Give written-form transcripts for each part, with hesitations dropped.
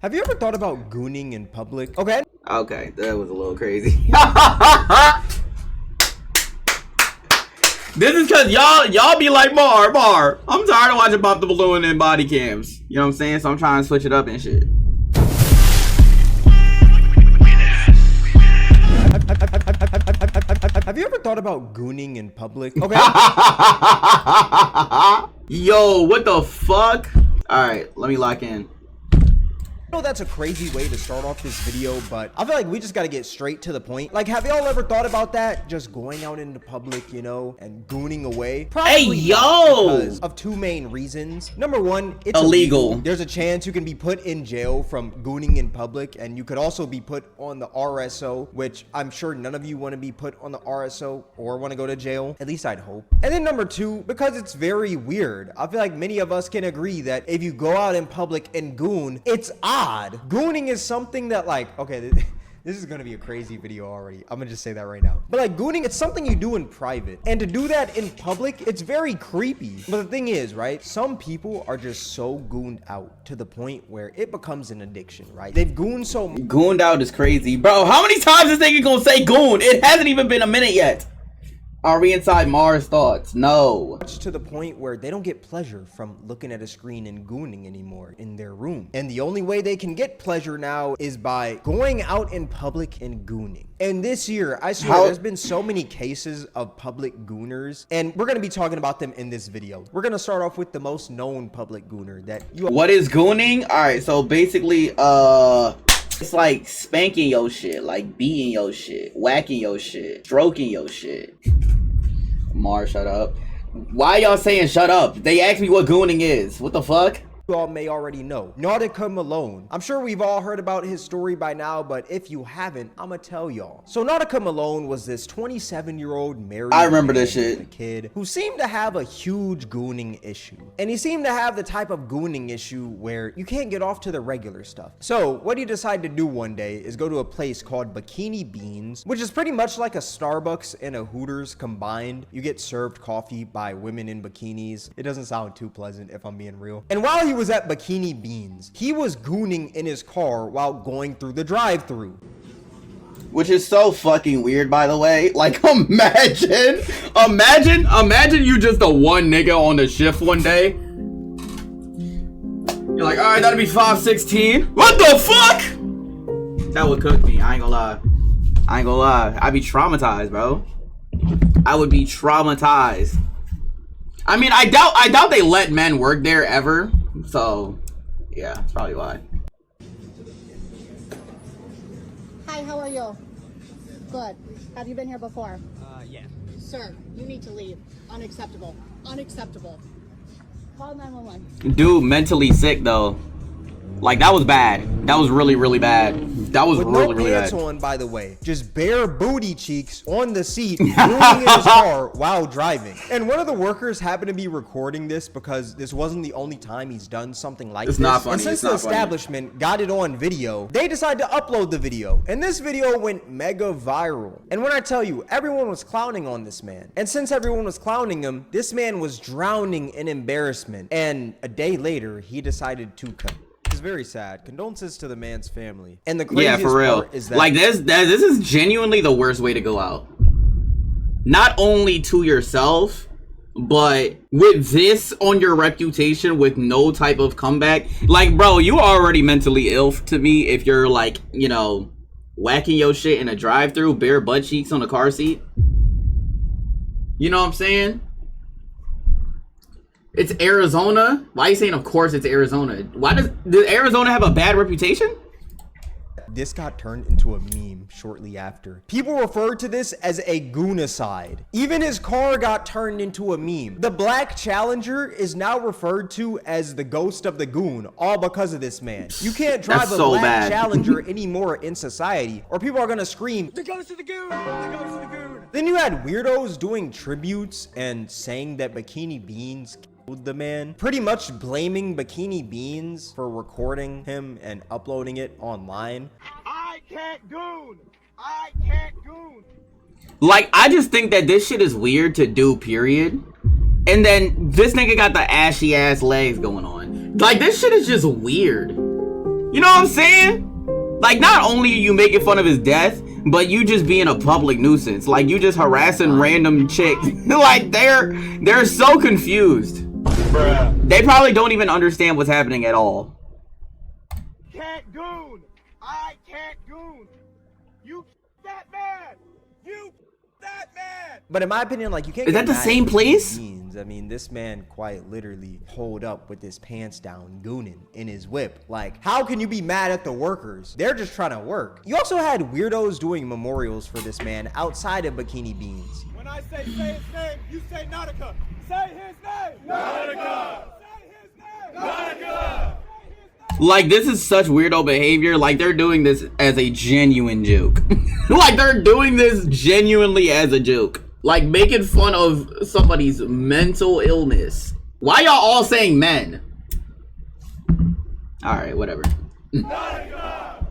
Have you ever thought about gooning in public? Okay, that was a little crazy. This is because y'all be like, Mar. I'm tired of watching Pop the Balloon and body cams. You know what I'm saying? So I'm trying to switch it up and shit. Have you ever thought about gooning in public? Okay. Yo, what the fuck? Alright, let me lock in. I know that's a crazy way to start off this video, but I feel like we just gotta get straight to the point. Like, have y'all ever thought about that? Just going out into public, you know, and gooning away? Probably hey, yo! Because of two main reasons. Number one, it's illegal. There's a chance you can be put in jail from gooning in public, and you could also be put on the RSO, which I'm sure none of you want to be put on the RSO or want to go to jail. At least I'd hope. And then number two, because it's very weird. I feel like many of us can agree that if you go out in public and goon, it's odd. Gooning is something that, like, okay, this is gonna be a crazy video already. I'm gonna just say that right now. But like, gooning, it's something you do in private, and to do that in public, it's very creepy. But the thing is, right, some people are just so gooned out to the point where it becomes an addiction, right? They've gooned so much. Gooned out is crazy, bro. How many times is nigga gonna say goon? It hasn't even been a minute yet. Are we inside Mars thoughts? No. To the point where they don't get pleasure from looking at a screen and gooning anymore in their room. And the only way they can get pleasure now is by going out in public and gooning. And this year, I swear, there's been so many cases of public gooners, and we're gonna be talking about them in this video. We're gonna start off with the most known public gooner that you. What is gooning? All right, so basically, it's like spanking your shit, like beating your shit, whacking your shit, stroking your shit. Mar, shut up. Why y'all saying shut up? They asked me what gooning is. What the fuck? You all may already know Nautica Malone. I'm sure we've all heard about his story by now, but if you haven't, I'ma tell y'all. So Nautica Malone was this 27-year-old married this shit. A kid who seemed to have a huge gooning issue. And he seemed to have the type of gooning issue where you can't get off to the regular stuff. So what he decided to do one day is go to a place called Bikini Beans, which is pretty much like a Starbucks and a Hooters combined. You get served coffee by women in bikinis. It doesn't sound too pleasant if I'm being real. And while he was at Bikini Beans, he was gooning in his car while going through the drive-thru. Which is so fucking weird, by the way. Like, imagine you just the one nigga on the shift one day. You're like, all right, that'll be 5:16. What the fuck? That would cook me. I ain't gonna lie. I'd be traumatized, bro. I would be traumatized. I mean, I doubt they let men work there ever. So, yeah, that's probably why. Hi, how are you? Good. Have you been here before? Yeah. Sir, you need to leave. Unacceptable. Unacceptable. Call 911. Dude, mentally sick though. Like, that was bad. That was really, really bad. That was really, really bad. With no pants on, by the way. Just bare booty cheeks on the seat, gooning in his car while driving. And one of the workers happened to be recording this because this wasn't the only time he's done something like this. It's not funny. And since the establishment got it on video, they decided to upload the video. And this video went mega viral. And when I tell you, everyone was clowning on this man. And since everyone was clowning him, this man was drowning in embarrassment. And a day later, he decided to cut. It's very sad. Condolences to the man's family. And the craziest part is that, like, this is genuinely the worst way to go out. Not only to yourself, but with this on your reputation with no type of comeback. Like, bro, you already mentally ill to me if you're, like, you know, whacking your shit in a drive-thru, bare butt cheeks on a car seat. You know what I'm saying? It's Arizona. Why are you saying, of course, it's Arizona? Why does Arizona have a bad reputation? This got turned into a meme shortly after. People referred to this as a goonicide. Even his car got turned into a meme. The black Challenger is now referred to as the ghost of the goon, all because of this man. You can't drive a black Challenger anymore in society, or people are gonna scream, "The ghost of the goon! The ghost of the goon!" Then you had weirdos doing tributes and saying that Bikini Beans the man, pretty much blaming Bikini Beans for recording him and uploading it online. I can't goon. I can't goon. Like, I just think that this shit is weird to do, period. And then this nigga got the ashy ass legs going on. Like, this shit is just weird. You know what I'm saying? Like, not only are you making fun of his death, but you just being a public nuisance. Like, you just harassing random chicks. Like, they're so confused. Bruh. They probably don't even understand what's happening at all. Can't goon. I can't goon. You that man. You that man. But in my opinion, like, you can't. Is get that the mad same at place? Beans. I mean, this man quite literally pulled up with his pants down, gooning in his whip. Like, how can you be mad at the workers? They're just trying to work. You also had weirdos doing memorials for this man outside of Bikini Beans. When I say his name, you say Nautica. Say his name. Nautica. Say his name. Nautica. Like, this is such weirdo behavior. Like, they're doing this as a genuine joke. Like, they're doing this genuinely as a joke. Like, making fun of somebody's mental illness. Why y'all all saying men? Alright, whatever.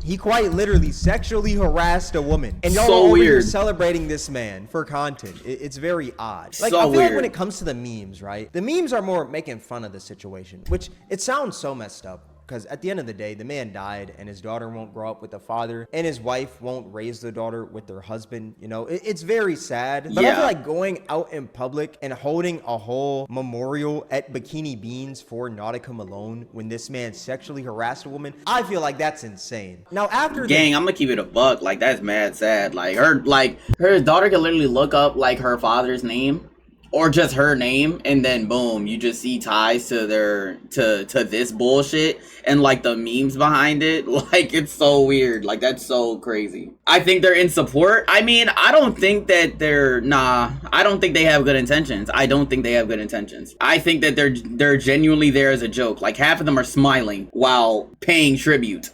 He quite literally sexually harassed a woman. And y'all So are over here weird. celebrating this man for content. It's very odd. Like, So I feel like weird. when it comes to the memes, right? The memes are more making fun of the situation, which it sounds so messed up. Because at the end of the day, the man died and his daughter won't grow up with the father and his wife won't raise the daughter with their husband. You know, it's very sad. But I Yeah. feel like going out in public and holding a whole memorial at Bikini Beans for Nautica Malone when this man sexually harassed a woman, I feel like that's insane. Now, after Gang, I'm gonna keep it a buck. Like, that's mad sad. Like, her daughter can literally look up, like, her father's name. Or just her name, and then boom, you just see ties to to this bullshit and like the memes behind it. Like, it's so weird. Like, that's so crazy. I think they're in support. I mean, I don't think that I don't think they have good intentions. I don't think they have good intentions. I think that they're genuinely there as a joke. Like, half of them are smiling while paying tribute.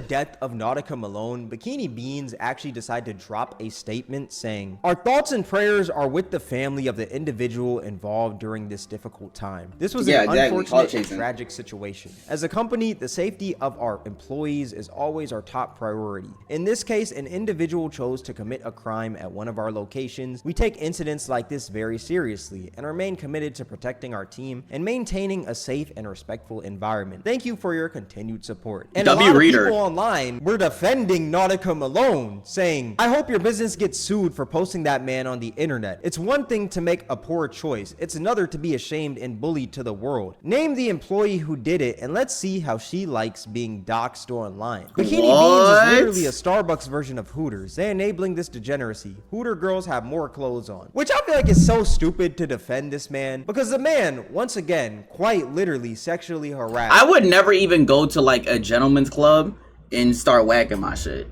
death of Nautica Malone, Bikini Beans actually decided to drop a statement saying, "Our thoughts and prayers are with the family of the individual involved during this difficult time. This was an unfortunate and tragic situation. As a company, the safety of our employees is always our top priority. In this case, an individual chose to commit a crime at one of our locations. We take incidents like this very seriously and remain committed to protecting our team and maintaining a safe and respectful environment. Thank you for your continued support." And a lot of people online were defending Nautica Malone, saying, "I hope your business gets sued for posting that man on the internet. It's one thing to make a poor choice. It's another to be ashamed and bullied to the world. Name the employee who did it and let's see how she likes being doxxed online." Bikini Beans is literally a Starbucks version of Hooters. They're enabling this degeneracy. Hooter girls have more clothes on. Which I feel like is so stupid to defend this man, because the man, once again, quite literally sexually harassed. I would never even go to like a gentleman's club and start whacking my shit.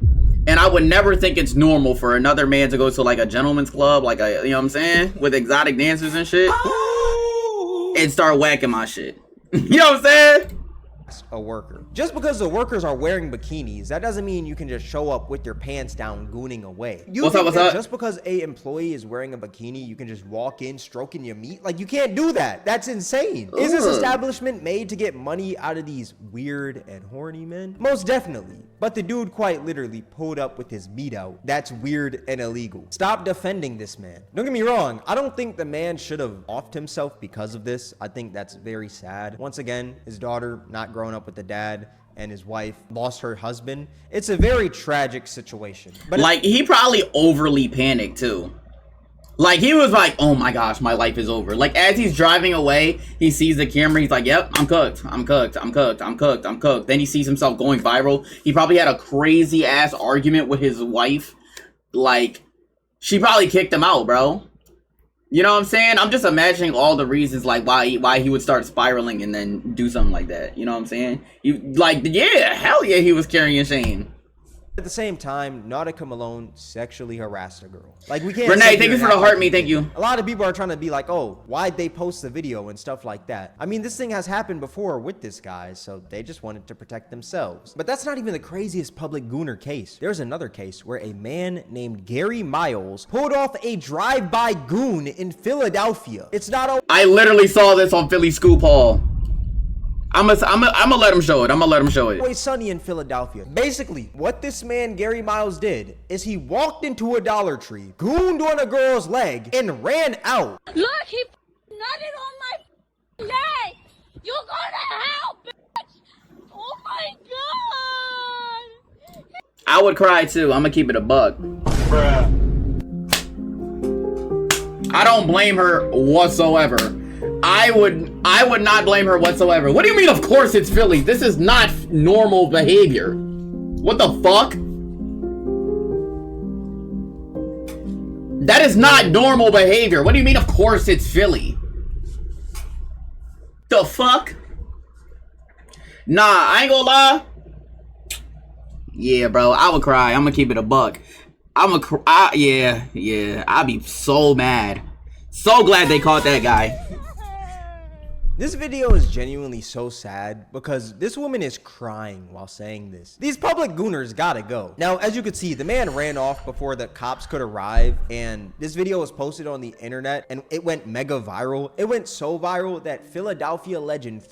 And I would never think it's normal for another man to go to like a gentleman's club, like a, you know what I'm saying, with exotic dancers and shit, and start whacking my shit. You know what I'm saying? A worker. Just because the workers are wearing bikinis, that doesn't mean you can just show up with your pants down gooning away. You think that just because a employee is wearing a bikini, you can just walk in stroking your meat? Like, you can't do that. That's insane. Is this establishment made to get money out of these weird and horny men? Most definitely. But the dude quite literally pulled up with his meat out. That's weird and illegal. Stop defending this man. Don't get me wrong, I don't think the man should have offed himself because of this. I think that's very sad. Once again, his daughter not growing up with the dad, and his wife lost her husband. It's a very tragic situation. But like, he probably overly panicked too. Like, he was like, oh my gosh, my life is over. Like, as he's driving away, he sees the camera. He's like, yep, I'm cooked. I'm cooked. I'm cooked. I'm cooked. I'm cooked. Then he sees himself going viral. He probably had a crazy ass argument with his wife. Like, she probably kicked him out, bro. You know what I'm saying? I'm just imagining all the reasons, like, why he would start spiraling and then do something like that. You know what I'm saying? Yeah, hell yeah, he was carrying shame. At the same time, Nautica Malone sexually harassed a girl. Like, we can't. Renee, thank you for the heart me. Thank you. A lot of people are trying to be like, oh, why'd they post the video and stuff like that? I mean, this thing has happened before with this guy, so they just wanted to protect themselves. But that's not even the craziest public gooner case. There's another case where a man named Gary Miles pulled off a drive-by goon in Philadelphia. It's not. I literally saw this on Philly Scoop Hall. I'm gonna let him show it. I'm gonna let him show it. Always sunny in Philadelphia. Basically, what this man Gary Miles did is he walked into a Dollar Tree, gooned on a girl's leg, and ran out. Look, he nutted on my leg. You go to hell, bitch. Oh my my god! I would cry too. I'm gonna keep it a buck. Bruh. I don't blame her whatsoever. I would not blame her whatsoever. What do you mean, of course it's Philly? This is not normal behavior. What the fuck? That is not normal behavior. What do you mean, of course it's Philly? The fuck? Nah, I ain't gonna lie. Yeah, bro, I would cry. I'm gonna keep it a buck. Yeah, I'd be so mad. So glad they caught that guy. This video is genuinely so sad because this woman is crying while saying this. These public gooners gotta go. Now, as you can see, the man ran off before the cops could arrive, and this video was posted on the internet and it went mega viral. It went so viral that Philadelphia legend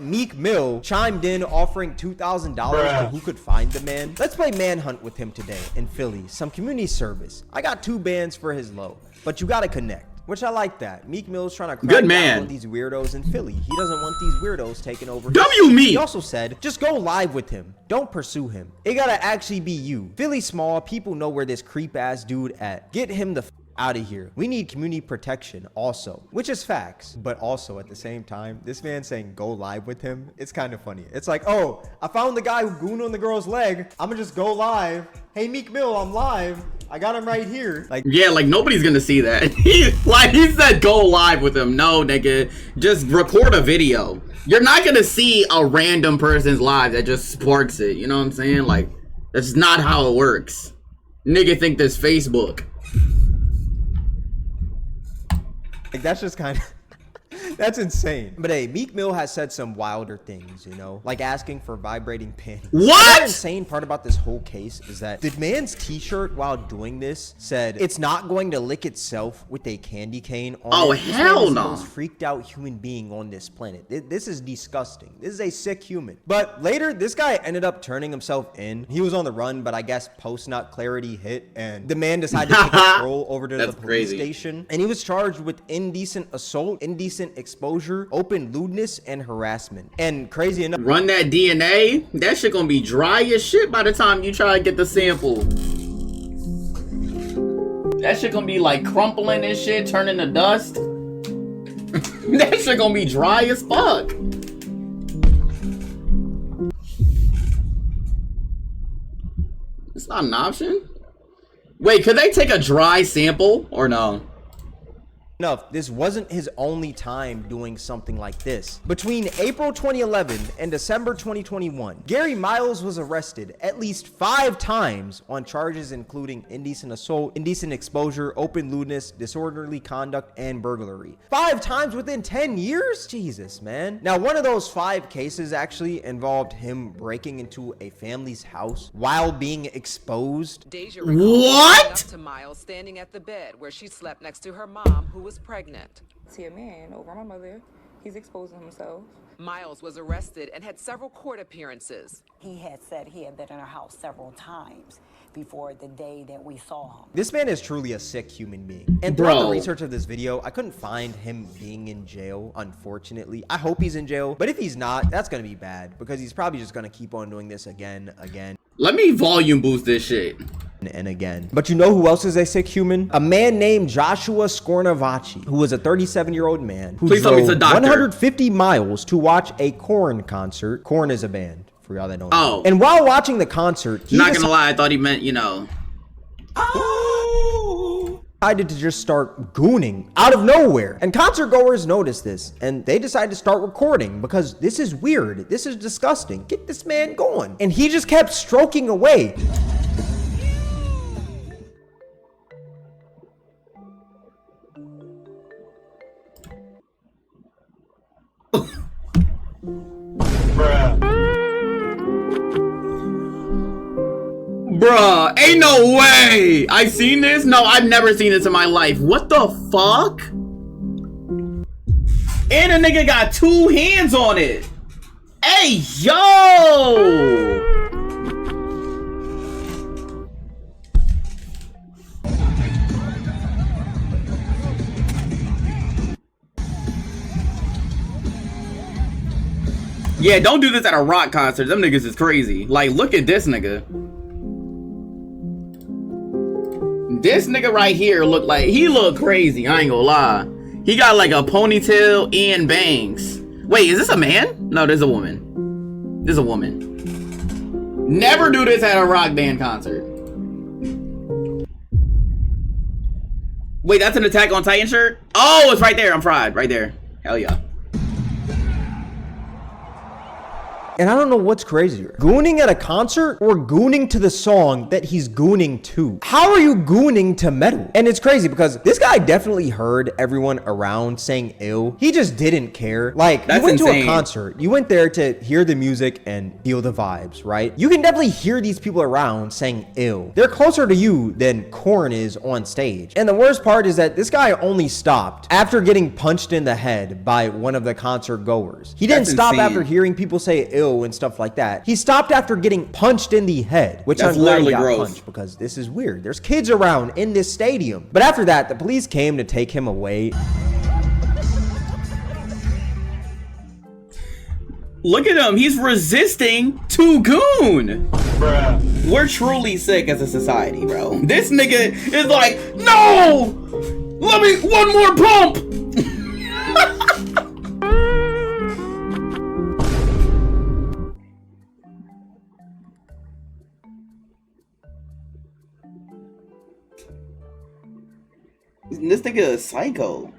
Meek Mill chimed in offering $2,000 to who could find the man. Let's play manhunt with him today in Philly, some community service. I got 2 bands for his low, but you gotta connect. Which I like that. Meek Mill's trying to crack down on these weirdos in Philly. He doesn't want these weirdos taking over. He also said, just go live with him. Don't pursue him. It gotta actually be you. Philly small. People know where this creep ass dude at. Get him the out of here. We need community protection also, which is facts. But also at the same time, this man saying go live with him, it's kind of funny. It's like, oh, I found the guy who gooned on the girl's leg. I'm gonna just go live. Hey, Meek Mill, I'm live. I got him right here. Like, yeah, like nobody's gonna see that. He said go live with him. No, nigga, just record a video. You're not gonna see a random person's live that just sparks it. You know what I'm saying? Like, that's not how it works. Nigga think this Facebook. Like, that's just kind of that's insane. But hey, Meek Mill has said some wilder things, you know, like asking for vibrating panties. What? The insane part about this whole case is that the man's t-shirt while doing this said it's not going to lick itself with a candy cane on oh, it. hell no. The most freaked out human being on this planet. This is disgusting. This is a sick human. But later, this guy ended up turning himself in. He was on the run, but I guess post-nut clarity hit, and the man decided to take control over to the police station. And he was charged with indecent assault, indecent exposure, open lewdness, and harassment. And crazy enough, run that DNA, that shit gonna be dry as shit by the time you try to get the sample. That shit gonna be like crumpling and shit, turning to dust. That shit gonna be dry as fuck. It's not an option. Wait, could they take a dry sample or no? this wasn't his only time doing something like this. Between April 2011 and December 2021, Gary Miles was arrested at least 5 times on charges including indecent assault, indecent exposure, open lewdness, disorderly conduct, and burglary. 5 times within 10 years? Jesus, man. Now, one of those 5 cases actually involved him breaking into a family's house while being exposed. Deja what? To Miles standing at the bed where she slept next to her mom, who was pregnant. See a man over my mother. He's exposing himself. Miles was arrested and had several court appearances. He had said he had been in our house several times before the day that we saw him. This man is truly a sick human being. And throughout the research of this video, I couldn't find him being in jail, unfortunately. I hope he's in jail, but if he's not, that's gonna be bad because he's probably just gonna keep on doing this again. Let me volume boost this shit. And again. But you know who else is a sick human? A man named Joshua Scornavacci, who was a 37-year-old man who drove 150 miles to watch a Korn concert. Korn is a band, for y'all that don't know. And while watching the concert, he not gonna lie, I thought he meant, you know. Decided to just start gooning out of nowhere. And concert goers noticed this, and they decided to start recording because this is weird. This is disgusting. Get this man going. And he just kept stroking away. Bruh, ain't no way! I seen this? No, I've never seen this in my life. What the fuck? And a nigga got 2 hands on it. Hey, yo! Yeah, don't do this at a rock concert. Them niggas is crazy. Like, look at this nigga. This nigga right here look like, he look crazy, I ain't gonna lie. He got like a ponytail and bangs. Wait, is this a man? No, there's a woman. There's a woman. Never do this at a rock band concert. Wait, that's an Attack on Titan shirt? Oh, it's right there. I'm fried. Right there. Hell yeah. And I don't know what's crazier, gooning at a concert or gooning to the song that he's gooning to. How are you gooning to metal? And it's crazy because this guy definitely heard everyone around saying ill. He just didn't care. Like, That's you went insane. to a concert, you went there to hear the music and feel the vibes, right? You can definitely hear these people around saying ill. They're closer to you than Korn is on stage. And the worst part is that this guy only stopped after getting punched in the head by one of the concert goers. He didn't That's stop insane. after hearing people say ill and stuff like that. He stopped after getting punched in the head, which That's I'm glad he literally got gross. punched because this is weird. There's kids around in this stadium. But after that, the police came to take him away. Look at him. He's resisting to goon. Bruh. We're truly sick as a society, bro. This nigga is like, no! Let me, one more pump! This nigga is psycho.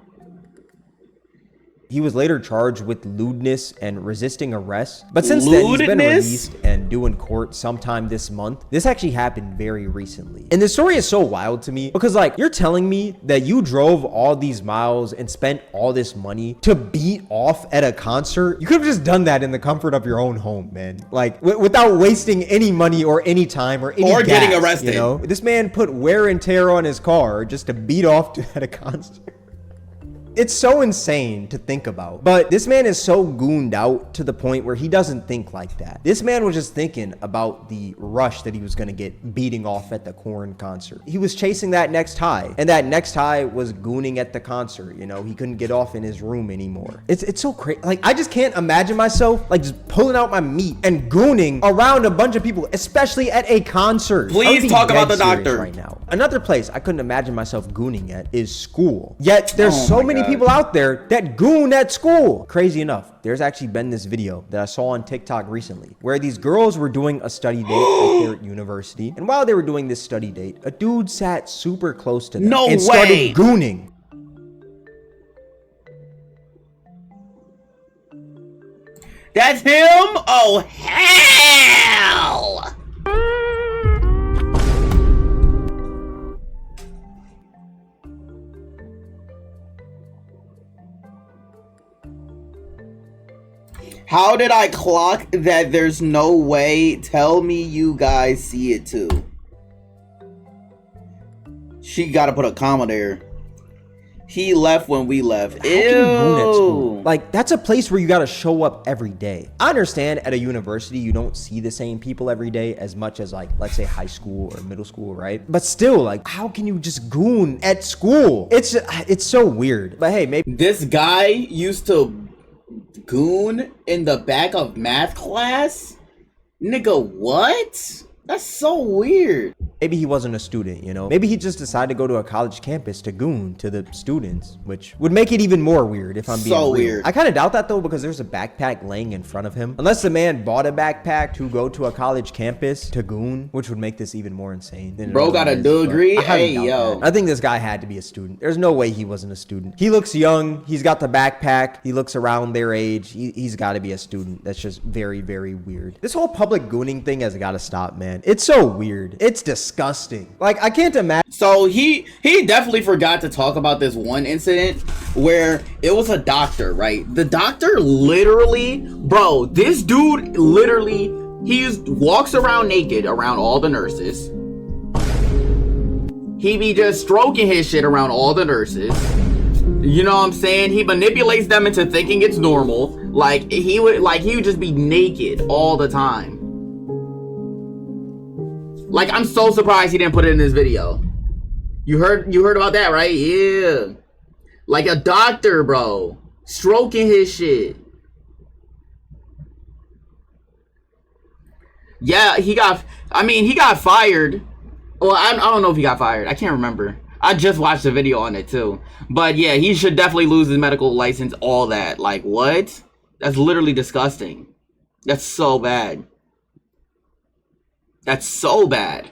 He was later charged with lewdness and resisting arrest. But since then, he's been Lewdness? released and due in court sometime this month. This actually happened very recently. And this story is so wild to me because, like, you're telling me that you drove all these miles and spent all this money to beat off at a concert? You could have just done that in the comfort of your own home, man. Like, without wasting any money or any time or any Or getting gas, arrested. You know? This man put wear and tear on his car just to beat off at a concert. It's so insane to think about, but this man is so gooned out to the point where he doesn't think like that. This man was just thinking about the rush that he was going to get beating off at the Korn concert. He was chasing that next high, and that next high was gooning at the concert. You know, he couldn't get off in his room anymore. It's so crazy. Like, I just can't imagine myself like just pulling out my meat and gooning around a bunch of people, especially at a concert. Please I would be talk about dead the serious doctor. right now. Another place I couldn't imagine myself gooning at is school. Yet there's Oh so my many God. people out there that goon at school. Crazy enough, there's actually been this video that I saw on TikTok recently where these girls were doing a study date at their university. And while they were doing this study date, a dude sat super close to them No and way. started gooning. That's him? Oh, hell! How did I clock that there's no way? Tell me you guys see it too. She gotta put a comma there. He left when we left. How can you goon at school? Ew. Like, that's a place where you gotta show up every day. I understand at a university you don't see the same people every day as much as, like, let's say high school or middle school, right? But still, like, how can you just goon at school? It's so weird. But hey, maybe This guy used to goon in the back of math class? Nigga, what? That's so weird. he wasn't a student, you know? Maybe he just decided to go to a college campus to goon to the students, which would make it even more weird if I'm being So real. weird. I kind of doubt that though, because there's a backpack laying in front of him. Unless the man bought a backpack to go to a college campus to goon, which would make this even more insane. than it Bro got a already is, but degree? I highly Hey, doubt yo. that. I think this guy had to be a student. There's no way he wasn't a student. He looks young. He's got the backpack. He looks around their age. He's got to be a student. That's just very, very weird. This whole public gooning thing has got to stop, man. It's so weird. It's disgusting. Like, I can't imagine. So he definitely forgot to talk about this one incident where it was a doctor, right? The doctor literally, bro, this dude literally, walks around naked around all the nurses. He be just stroking his shit around all the nurses. You know what I'm saying? He manipulates them into thinking it's normal. Like he would just be naked all the time. Like, I'm so surprised he didn't put it in this video. You heard about that, right? Yeah. Like a doctor, bro. Stroking his shit. Yeah, he got fired. Well, I don't know if he got fired. I can't remember. I just watched a video on it too. But yeah, he should definitely lose his medical license, all that. Like, what? That's literally disgusting. That's so bad. That's so bad.